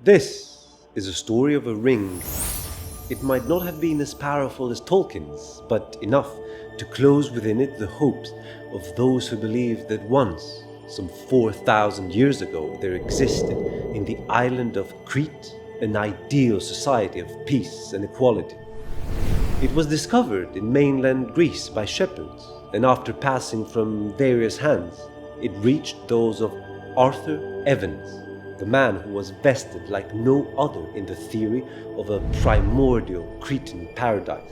This is a story of a ring. It might not have been as powerful as Tolkien's, but enough to close within it the hopes of those who believed that once, some 4,000 years ago, there existed in the island of Crete an ideal society of peace and equality. It was discovered in mainland Greece by shepherds, and after passing from various hands, it reached those of Arthur Evans, the man who was vested like no other in the theory of a primordial Cretan paradise,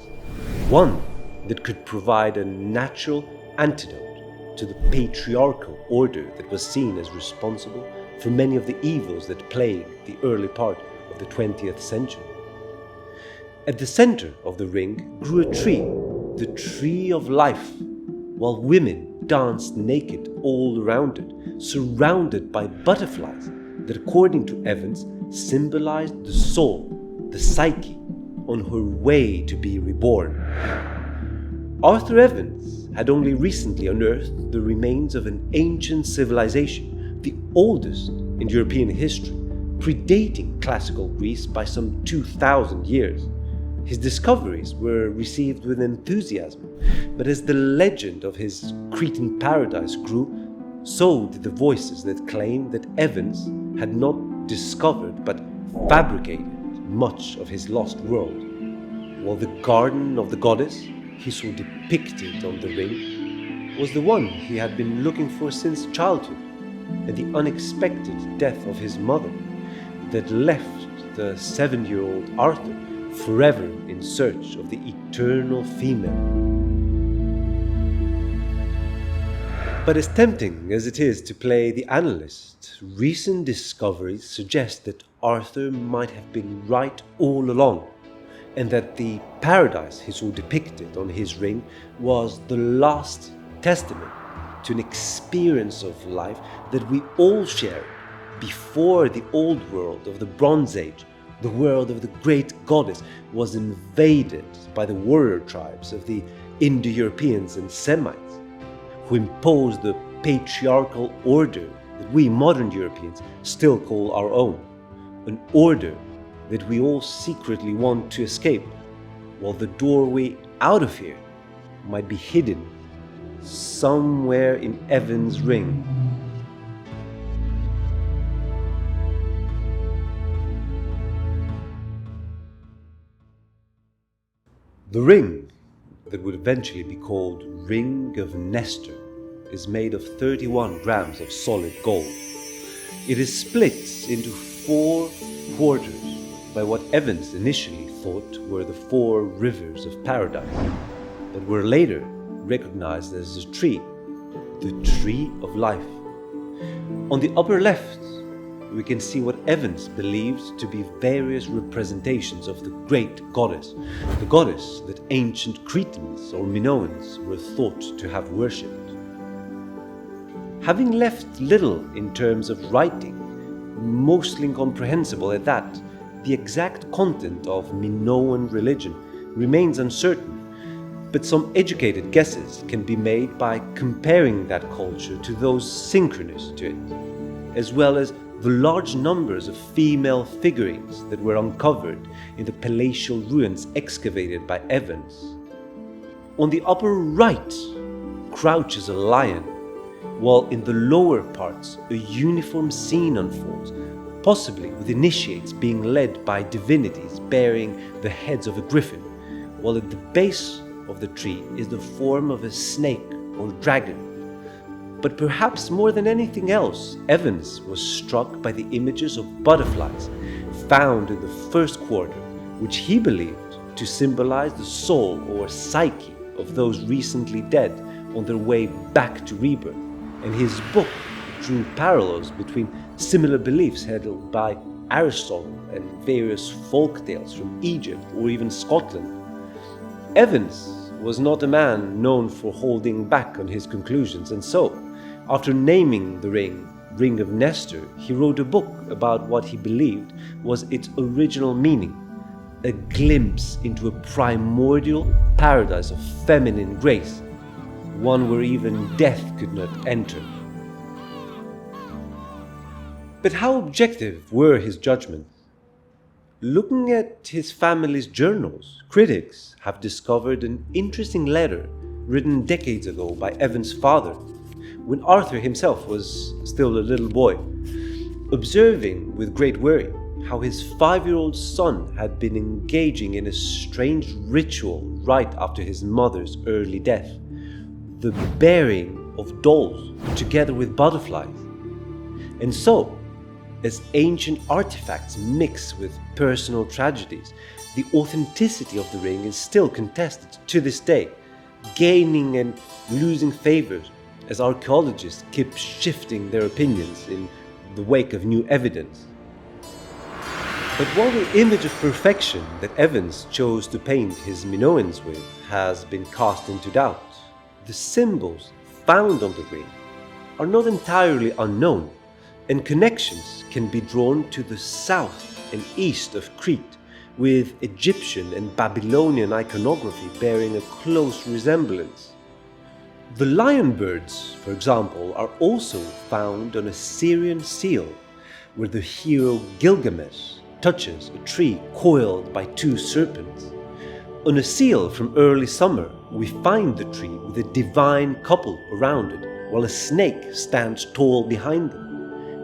one that could provide a natural antidote to the patriarchal order that was seen as responsible for many of the evils that plagued the early part of the 20th century. At the center of the ring grew a tree, the tree of life, while women danced naked all around it, surrounded by butterflies that, according to Evans, symbolized the soul, the psyche, on her way to be reborn. Arthur Evans had only recently unearthed the remains of an ancient civilization, the oldest in European history, predating classical Greece by some 2,000 years. His discoveries were received with enthusiasm, but as the legend of his Cretan paradise grew, so did the voices that claimed that Evans had not discovered but fabricated much of his lost world, while the garden of the goddess he saw depicted on the ring was the one he had been looking for since childhood, and the unexpected death of his mother that left the 7-year-old Arthur forever in search of the eternal female. But as tempting as it is to play the analyst, recent discoveries suggest that Arthur might have been right all along, and that the paradise he saw depicted on his ring was the last testament to an experience of life that we all shared before the old world of the Bronze Age, the world of the great goddess, was invaded by the warrior tribes of the Indo-Europeans and Semites, who imposed the patriarchal order that we modern Europeans still call our own, an order that we all secretly want to escape, while the doorway out of here might be hidden somewhere in Evans' ring. The ring that would eventually be called Ring of Nestor is made of 31 grams of solid gold. It is split into 4 quarters by what Evans initially thought were the 4 rivers of paradise, but were later recognized as a tree, the tree of life. On the upper left, we can see what Evans believes to be various representations of the great goddess, the goddess that ancient Cretans or Minoans were thought to have worshipped. Having left little in terms of writing, mostly incomprehensible at that, the exact content of Minoan religion remains uncertain, but some educated guesses can be made by comparing that culture to those synchronous to it, as well as the large numbers of female figurines that were uncovered in the palatial ruins excavated by Evans. On the upper right crouches a lion, while in the lower parts a uniform scene unfolds, possibly with initiates being led by divinities bearing the heads of a griffin, while at the base of the tree is the form of a snake or dragon. But perhaps more than anything else, Evans was struck by the images of butterflies found in the first quarter, which he believed to symbolize the soul or psyche of those recently dead on their way back to rebirth, and his book drew parallels between similar beliefs held by Aristotle and various folk tales from Egypt or even Scotland. Evans was not a man known for holding back on his conclusions, and so, after naming the Ring of Nestor, he wrote a book about what he believed was its original meaning, a glimpse into a primordial paradise of feminine grace, one where even death could not enter. But how objective were his judgments? Looking at his family's journals, critics have discovered an interesting letter written decades ago by Evan's father, when Arthur himself was still a little boy, observing with great worry how his 5-year-old son had been engaging in a strange ritual right after his mother's early death, the burying of dolls together with butterflies. And so, as ancient artifacts mix with personal tragedies, the authenticity of the ring is still contested to this day, gaining and losing favors as archaeologists keep shifting their opinions in the wake of new evidence. But while the image of perfection that Evans chose to paint his Minoans with has been cast into doubt, the symbols found on the ring are not entirely unknown, and connections can be drawn to the south and east of Crete, with Egyptian and Babylonian iconography bearing a close resemblance. The lion birds, for example, are also found on a Syrian seal, where the hero Gilgamesh touches a tree coiled by 2 serpents. On a seal from early summer, we find the tree with a divine couple around it, while a snake stands tall behind them.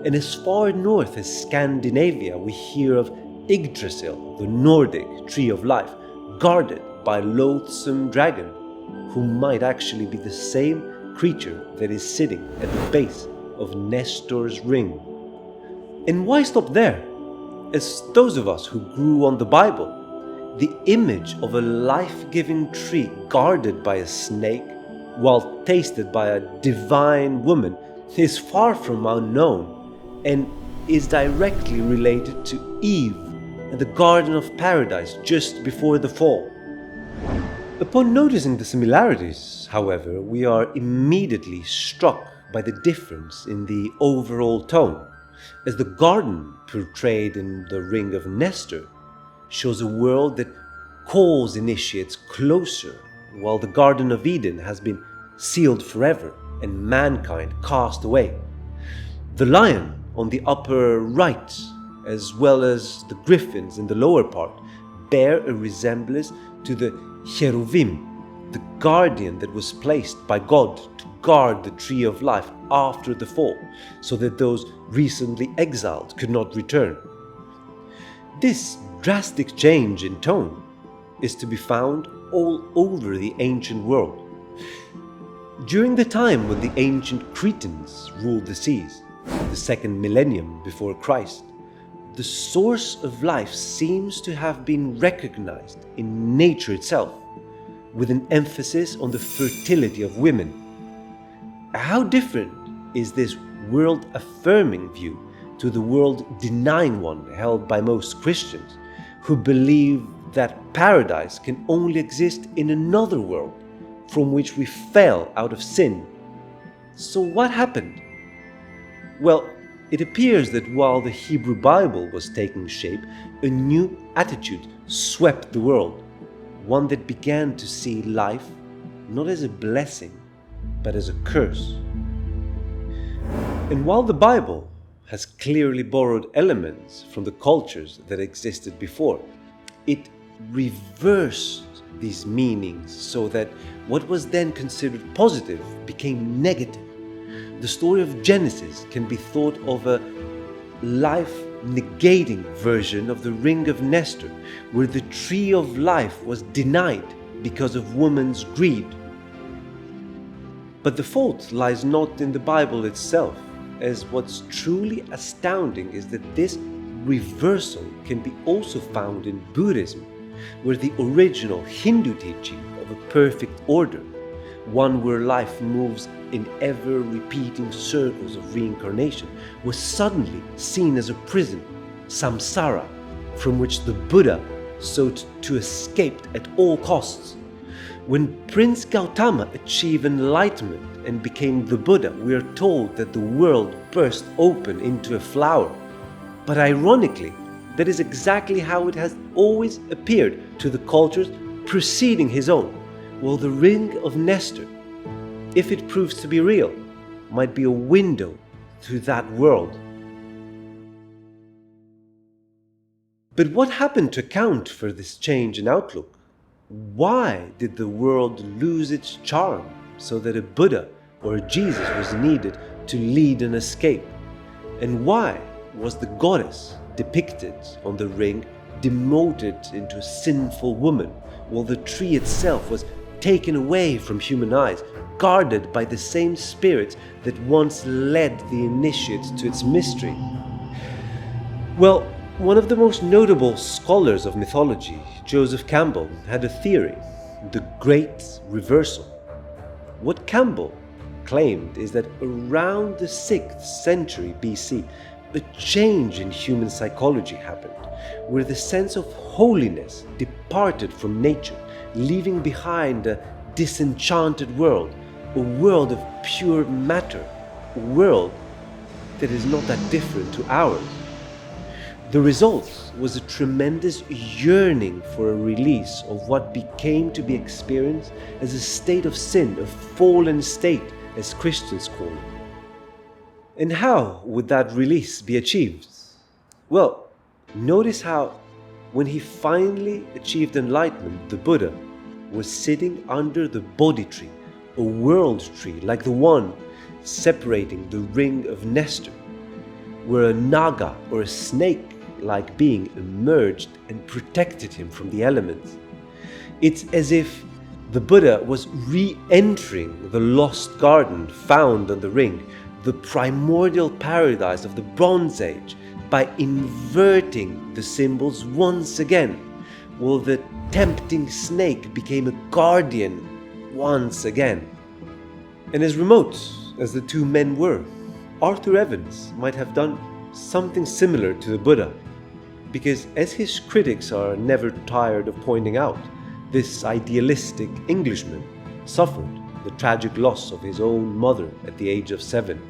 And as far north as Scandinavia, we hear of Yggdrasil, the Nordic tree of life, guarded by a loathsome dragon, who might actually be the same creature that is sitting at the base of Nestor's ring. And why stop there? As those of us who grew on the Bible, the image of a life-giving tree guarded by a snake, while tasted by a divine woman, is far from unknown, and is directly related to Eve and the Garden of Paradise just before the fall. Upon noticing the similarities, however, we are immediately struck by the difference in the overall tone, as the garden portrayed in the Ring of Nestor shows a world that calls initiates closer, while the Garden of Eden has been sealed forever and mankind cast away. The lion on the upper right, as well as the griffins in the lower part, bear a resemblance to the cherubim, the guardian that was placed by God to guard the tree of life after the fall, so that those recently exiled could not return. This drastic change in tone is to be found all over the ancient world. During the time when the ancient Cretans ruled the seas, the 2nd millennium before Christ, the source of life seems to have been recognized in nature itself, with an emphasis on the fertility of women. How different is this world-affirming view to the world-denying one held by most Christians, who believe that paradise can only exist in another world from which we fell out of sin? So what happened? Well, it appears that while the Hebrew Bible was taking shape, a new attitude swept the world, one that began to see life not as a blessing, but as a curse. And while the Bible has clearly borrowed elements from the cultures that existed before, it reversed these meanings so that what was then considered positive became negative. The story of Genesis can be thought of a life-negating version of the Ring of Nestor, where the tree of life was denied because of woman's greed. But the fault lies not in the Bible itself, as what's truly astounding is that this reversal can be also found in Buddhism, where the original Hindu teaching of a perfect order, one where life moves in ever-repeating circles of reincarnation, was suddenly seen as a prison, samsara, from which the Buddha sought to escape at all costs. When Prince Gautama achieved enlightenment and became the Buddha, we are told that the world burst open into a flower. But ironically, that is exactly how it has always appeared to the cultures preceding his own, while the Ring of Nestor, if it proves to be real, might be a window to that world. But what happened to account for this change in outlook? Why did the world lose its charm so that a Buddha or a Jesus was needed to lead an escape? And why was the goddess depicted on the ring demoted into a sinful woman, while the tree itself was taken away from human eyes, guarded by the same spirits that once led the initiates to its mystery? Well, one of the most notable scholars of mythology, Joseph Campbell, had a theory, the Great Reversal. What Campbell claimed is that around the 6th century BC, a change in human psychology happened, where the sense of holiness departed from nature, leaving behind a disenchanted world, a world of pure matter, a world that is not that different to ours. The result was a tremendous yearning for a release of what became to be experienced as a state of sin, a fallen state, as Christians call it. And how would that release be achieved? Well, notice how, when he finally achieved enlightenment, the Buddha was sitting under the Bodhi tree, a world tree like the one separating the ring of Nestor, where a naga or a snake-like being emerged and protected him from the elements. It's as if the Buddha was re-entering the lost garden found on the ring, the primordial paradise of the Bronze Age, by inverting the symbols once again, while the tempting snake became a guardian once again. And as remote as the two men were, Arthur Evans might have done something similar to the Buddha, because as his critics are never tired of pointing out, this idealistic Englishman suffered the tragic loss of his own mother at the age of 7.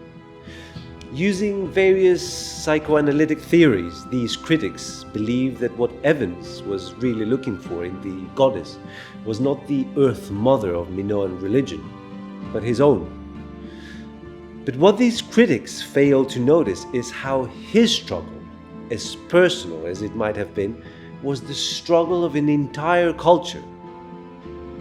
Using various psychoanalytic theories, these critics believed that what Evans was really looking for in the goddess was not the Earth Mother of Minoan religion, but his own. But what these critics failed to notice is how his struggle, as personal as it might have been, was the struggle of an entire culture.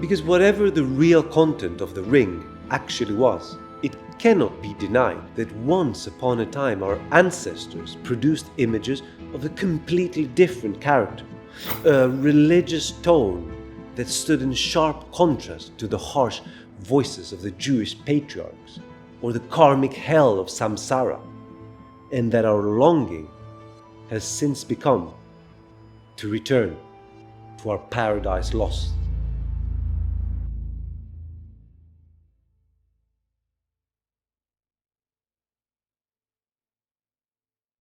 Because whatever the real content of the ring actually was, it cannot be denied that once upon a time our ancestors produced images of a completely different character, a religious tone that stood in sharp contrast to the harsh voices of the Jewish patriarchs, or the karmic hell of samsara, and that our longing has since become to return to our paradise lost.